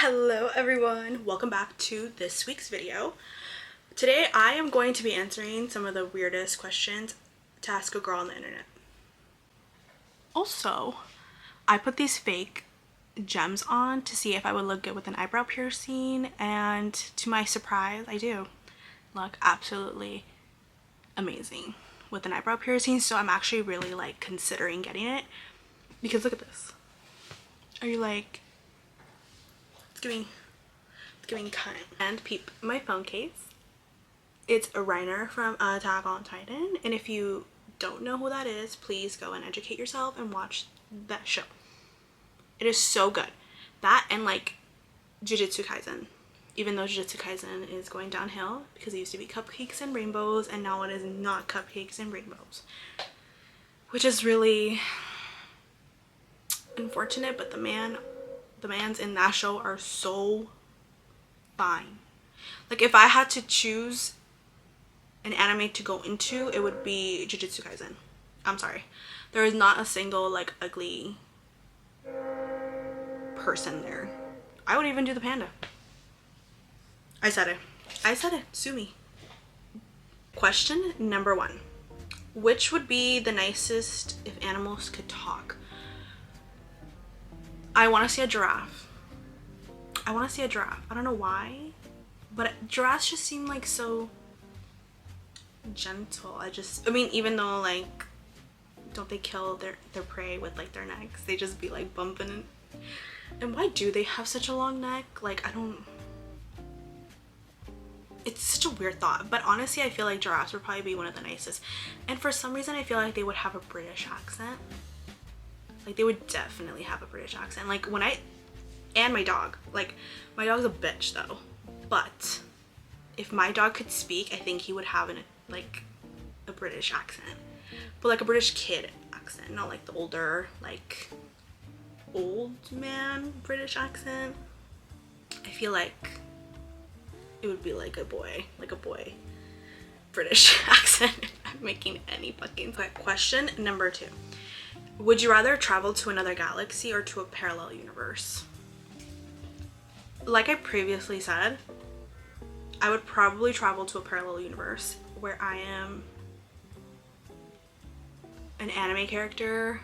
Hello everyone, welcome back to this week's video. Today I am going to be answering some of the weirdest questions to ask a girl on the internet. Also, I put these fake gems on to see if I would look good with an eyebrow piercing, and to my surprise I do look absolutely amazing with an eyebrow piercing. So I'm actually really like considering getting it because look at this. Are you like giving kind? And peep my phone case. It's a Reiner from Attack on Titan, and if you don't know who that is, please go and educate yourself and watch that show. It is so good. That and like Jujutsu Kaisen, even though Jujutsu Kaisen is going downhill because it used to be cupcakes and rainbows and now it is not cupcakes and rainbows, which is really unfortunate. But the mans in that show are so fine. Like if I had to choose an anime to go into, it would be Jujutsu Kaisen. I'm sorry, there is not a single like ugly person there. I would even do the panda. I said it, sue me. Question number 1, which would be the nicest if animals could talk? I want to see a giraffe. I don't know why, but giraffes just seem like so gentle. I mean, even though like, don't they kill their prey with like their necks? They just be like bumping it. And why do they have such a long neck? Like, I don't, it's such a weird thought, but honestly I feel like giraffes would probably be one of the nicest. And for some reason I feel like they would have a British accent. Like they would definitely have a British accent. Like when and my dog, like my dog's a bitch though, but if my dog could speak, I think he would have like a British accent, but like a British kid accent, not like the older, like old man British accent. I feel like it would be like a boy British accent if I'm making any fucking sense. Question number 2. Would you rather travel to another galaxy or to a parallel universe? Like I previously said, I would probably travel to a parallel universe where I am an anime character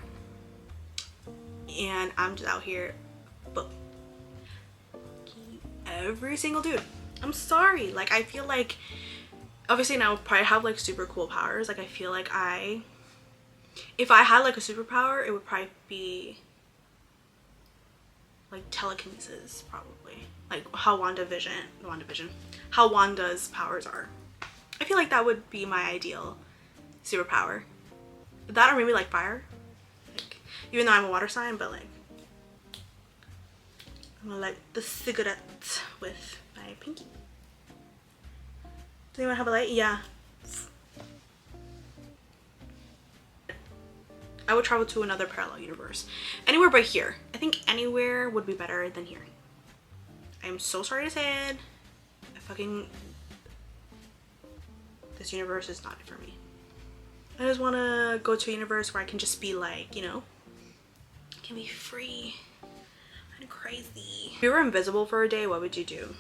and I'm just out here, but every single dude. I'm sorry, like I feel like obviously now I would probably have like super cool powers. Like I feel like if I had like a superpower, it would probably be like telekinesis, probably like how how Wanda's powers are. I feel like that would be my ideal superpower. That or maybe like fire, like, even though I'm a water sign, but like I'm gonna light the cigarette with my pinky. Does anyone have a light? Yeah. I would travel to another parallel universe. Anywhere but here. I think anywhere would be better than here. I am so sorry to say it. This universe is not for me. I just want to go to a universe where I can just be like, you know, I can be free and crazy. If you were invisible for a day, what would you do?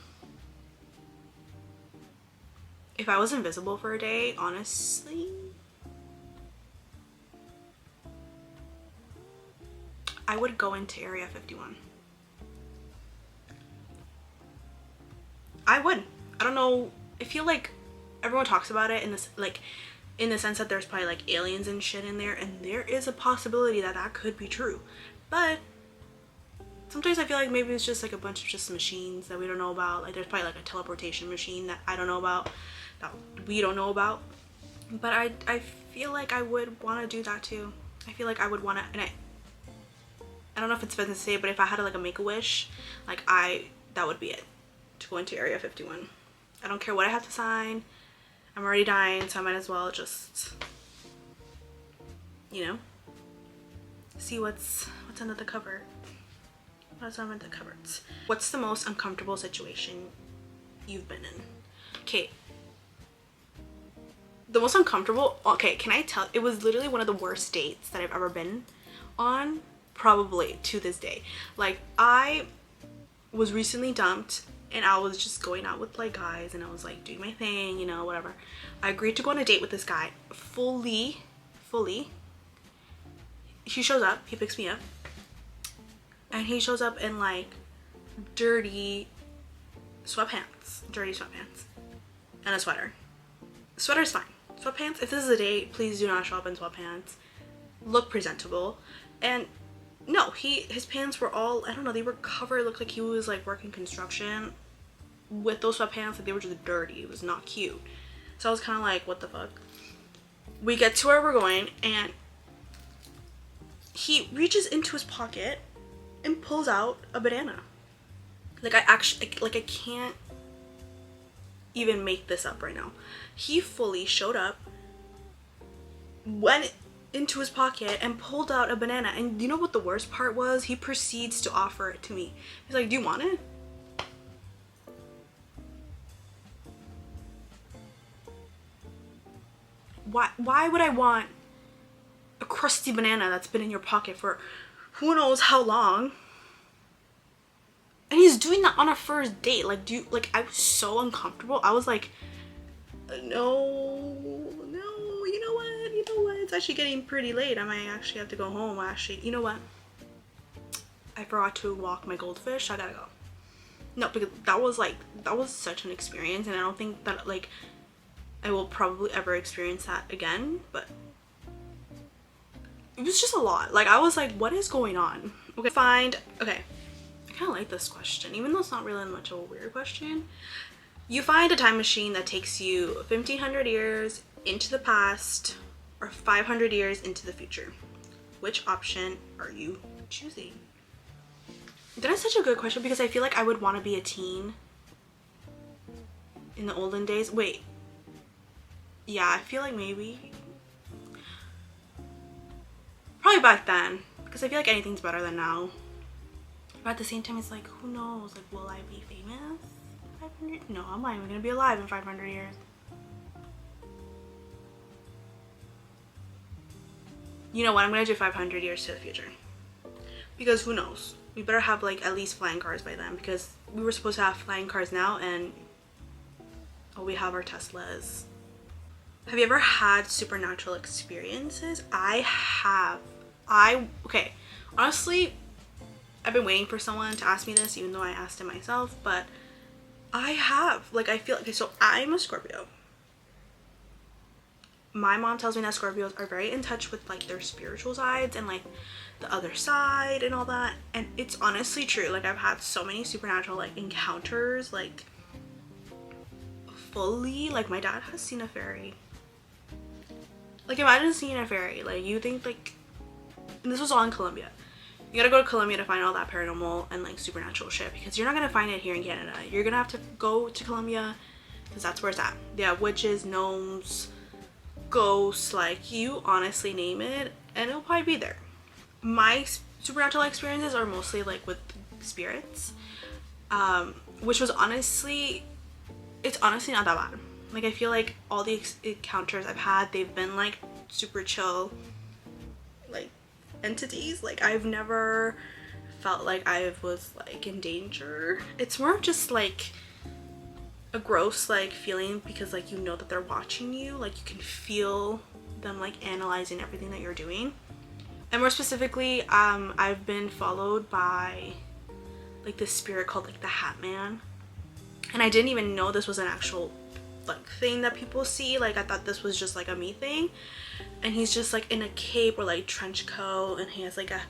If I was invisible for a day, honestly, I would go into Area 51. I would. I don't know. I feel like everyone talks about it in this, like, in the sense that there's probably like aliens and shit in there, and there is a possibility that that could be true. But sometimes I feel like maybe it's just like a bunch of just machines that we don't know about. Like there's probably like a teleportation machine that I don't know about, that we don't know about. But I feel like I would want to do that too. I feel like I would want to, and I don't know if it's business to say, but if I had like a make-a-wish, like that would be it, to go into Area 51. I don't care what I have to sign. I'm already dying, so I might as well just, you know, see what's under the cover. What's under the cupboards? What's the most uncomfortable situation you've been in? Okay. The most uncomfortable, okay, can I tell, it was literally one of the worst dates that I've ever been on, probably to this day. Like was recently dumped, and I was just going out with like guys, and I was like doing my thing, you know, whatever. I agreed to go on a date with this guy fully. He shows up, he picks me up, and he shows up in like dirty sweatpants and a sweater. Sweater's fine. Sweatpants, if this is a date, please do not show up in sweatpants. Look presentable. And no, his pants were all, I don't know, they were covered. It looked like he was like working construction with those sweatpants. Like they were just dirty. It was not cute. So I was kind of like, what the fuck? We get to where we're going, and he reaches into his pocket and pulls out a banana. Like I can't even make this up right now. He fully showed up, went into his pocket and pulled out a banana. And you know what the worst part was? He proceeds to offer it to me. He's like, do you want it? Why would I want a crusty banana that's been in your pocket for who knows how long? And he's doing that on a first date. Like, I was so uncomfortable. I was like, no, you know what? It's actually getting pretty late. I might actually have to go home. Actually, you know what? I forgot to walk my goldfish. I gotta go. No, because that was such an experience, and I don't think that like I will probably ever experience that again, but it was just a lot. Like, I was like, what is going on? Okay, okay. I kind of like this question, even though it's not really much of a weird question. You find a time machine that takes you 1,500 years into the past or 500 years into the future. Which option are you choosing? That is such a good question, because I feel like I would want to be a teen in the olden days. Wait. Yeah, I feel like maybe. Probably back then, because I feel like anything's better than now. But at the same time, it's like, who knows? Like, will I be famous? 500? No, I'm not even gonna be alive in 500 years. You know what? I'm gonna do 500 years to the future. Because who knows? We better have like at least flying cars by then, because we were supposed to have flying cars now, and all we have are Teslas. Have you ever had supernatural experiences? I have. Okay, honestly, I've been waiting for someone to ask me this, even though I asked it myself, but I have. Like, I feel, okay, so I'm a Scorpio. My mom tells me that Scorpios are very in touch with like their spiritual sides and like the other side and all that, and it's honestly true. Like, I've had so many supernatural like encounters, like fully, like my dad has seen a fairy. Like, imagine seeing a fairy. Like, you think like, and this was all in Colombia. You gotta go to Colombia to find all that paranormal and like supernatural shit, because you're not gonna find it here in Canada. You're gonna have to go to Colombia, because that's where it's at. They have witches, gnomes, ghosts, like, you honestly name it, and it'll probably be there. My supernatural experiences are mostly like with spirits, which was honestly, it's honestly not that bad. Like, I feel like all the encounters I've had, they've been like super chill, like entities. Like, I've never felt like I was like in danger. It's more of just like a gross like feeling, because like you know that they're watching you. Like, you can feel them like analyzing everything that you're doing. And more specifically, I've been followed by like this spirit called like the Hat Man, and I didn't even know this was an actual like thing that people see. Like, I thought this was just like a me thing, and he's just like in a cape or like trench coat, and he has like a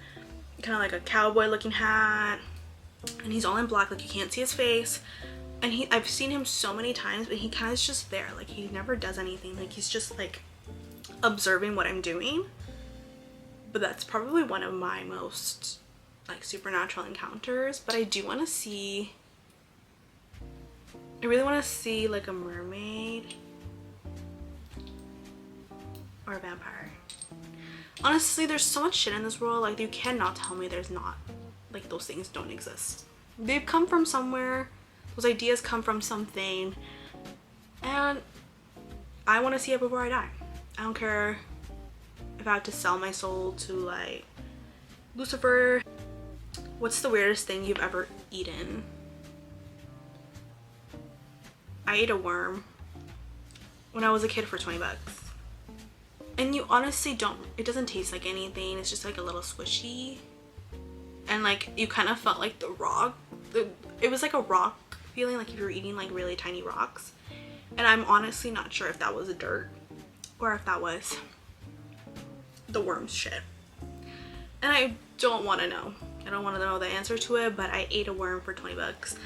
kind of like a cowboy looking hat, and he's all in black, like you can't see his face. And I've seen him so many times, but he kind of is just there. Like, he never does anything. Like, he's just like observing what I'm doing. But that's probably one of my most like supernatural encounters. But I do want to see, I really want to see like a mermaid or a vampire. Honestly, there's so much shit in this world. Like, you cannot tell me there's not, like, those things don't exist. They've come from somewhere. Those ideas come from something, and I want to see it before I die. I don't care if I have to sell my soul to like Lucifer. What's the weirdest thing you've ever eaten? I ate a worm when I was a kid for 20 bucks. And you honestly don't, it doesn't taste like anything. It's just like a little squishy. And like you kind of felt like the rock. It was like a rock feeling, like if you were eating like really tiny rocks. And I'm honestly not sure if that was a dirt or if that was the worm's shit. And I don't want to know. I don't want to know the answer to it, but I ate a worm for 20 bucks.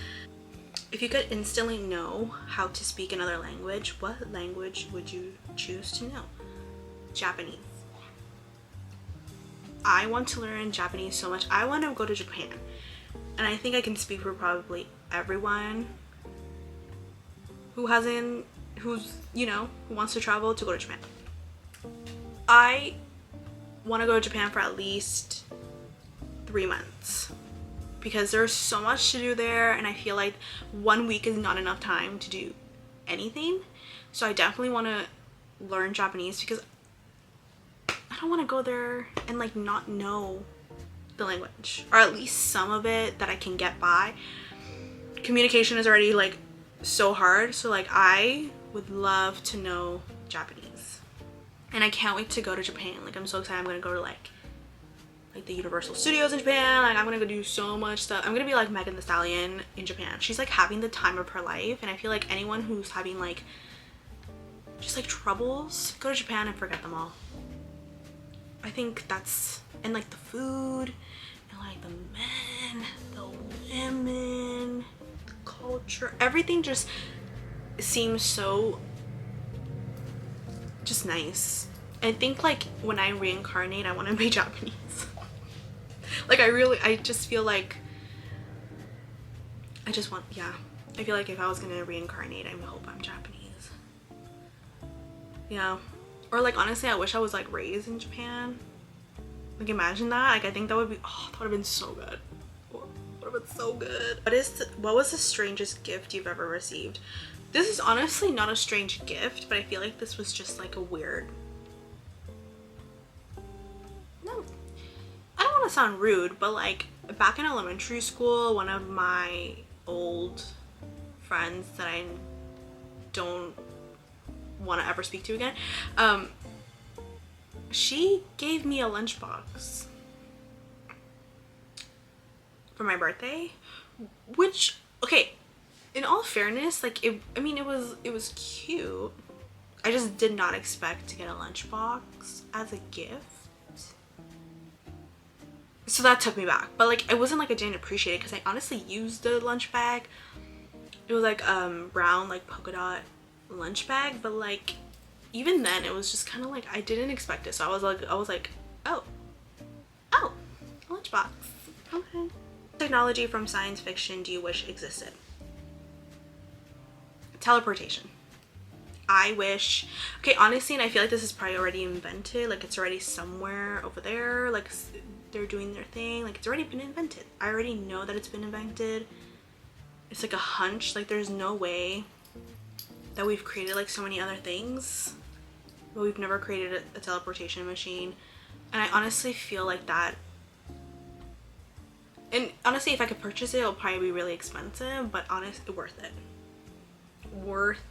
If you could instantly know how to speak another language, what language would you choose to know? Japanese. I want to learn Japanese so much. I want to go to Japan. And I think I can speak for probably everyone who wants to travel to go to Japan. I want to go to Japan for at least 3 months because there's so much to do there, and I feel like 1 week is not enough time to do anything. So I definitely want to learn Japanese because I don't want to go there and like not know the language, or at least some of it that I can get by. Communication is already like so hard, so like I would love to know Japanese, and I can't wait to go to Japan. Like I'm so excited. I'm gonna go to like the Universal Studios in Japan. Like I'm gonna go do so much stuff. I'm gonna be like Megan Thee Stallion in Japan. She's like having the time of her life, and I feel like anyone who's having like just like troubles, go to Japan and forget them all. I think that's, and like the food and like the men, the women, the culture, everything just seems so just nice. I think like when I reincarnate, I want to be Japanese. Like I just feel like I feel like if I was gonna reincarnate, I hope I'm Japanese. Yeah. Or like honestly, I wish I was like raised in Japan. Like imagine that. Like I think that would be, oh, that would have been so good. Would have been so good. What was the strangest gift you've ever received? This is honestly not a strange gift, but I feel like this was just like a weird. No, I don't want to sound rude, but like back in elementary school, one of my old friends that I don't want to ever speak to again, she gave me a lunchbox for my birthday, which, okay, in all fairness, like it was cute. I just did not expect to get a lunchbox as a gift, so that took me back. But like it wasn't like I didn't appreciate it, because I honestly used the lunch bag. It was like brown like polka dot lunch bag, but like even then it was just kind of like I didn't expect it, so I was like oh a lunchbox, okay. Technology from science fiction do you wish existed? Teleportation. I wish, okay, honestly, and I feel like this is probably already invented, like it's already somewhere over there, like they're doing their thing, like it's already been invented. I already know that it's been invented. It's like a hunch, like there's no way that we've created like so many other things, but we've never created a teleportation machine. And I honestly feel like that, and honestly if I could purchase it, it'll probably be really expensive, but honestly worth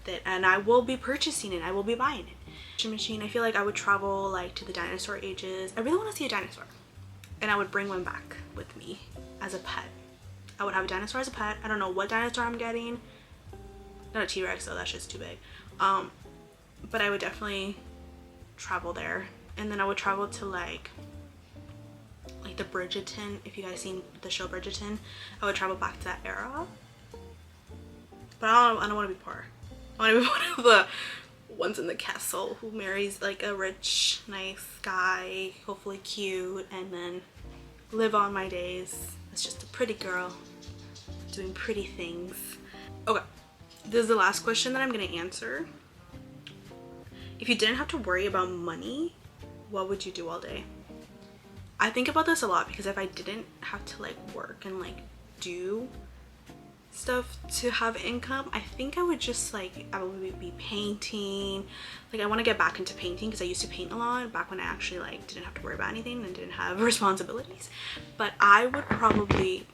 it, and I will be purchasing it. I will be buying it. Machine, I feel like I would travel like to the dinosaur ages. I really want to see a dinosaur, and I would bring one back with me as a pet. I would have a dinosaur as a pet. I don't know what dinosaur I'm getting. Not a T-Rex though, that's just too big. But I would definitely travel there, and then I would travel to like the Bridgerton. If you guys seen the show Bridgerton, I would travel back to that era. But I don't want to be poor. I want to be one of the ones in the castle who marries like a rich, nice guy, hopefully cute, and then live on my days as just a pretty girl doing pretty things. Okay, this is the last question that I'm gonna answer. If you didn't have to worry about money, what would you do all day? I think about this a lot, because if I didn't have to like work and like do stuff to have income, I think I would just like, I would be painting. Like I want to get back into painting because I used to paint a lot back when I actually like didn't have to worry about anything and didn't have responsibilities. But I would probably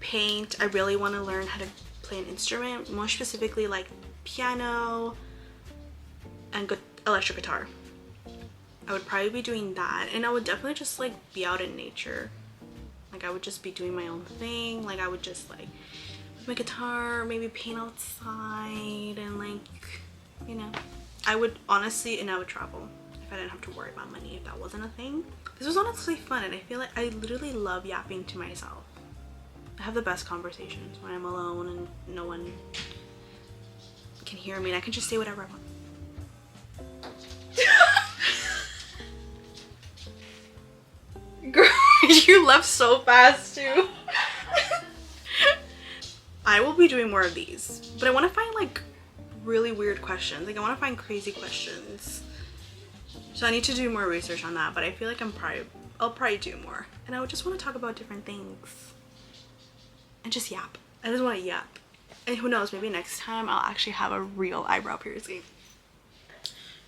paint. I really want to learn how to play an instrument, more specifically like piano and electric guitar. I would probably be doing that, and I would definitely just like be out in nature. Like I would just be doing my own thing. Like I would just like with my guitar, maybe paint outside, and like, you know, I would honestly, and I would travel if I didn't have to worry about money, if that wasn't a thing. This was honestly fun, and I feel like I literally love yapping to myself. I have the best conversations when I'm alone and no one can hear me, and I can just say whatever I want. Girl, you left so fast too. I will be doing more of these, but I want to find like really weird questions. Like I want to find crazy questions. So I need to do more research on that, but I feel like I'll probably do more. And I would just want to talk about different things and just yap. I just want to yap. And who knows, maybe next time I'll actually have a real eyebrow piercing.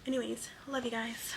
Anyways, love you guys.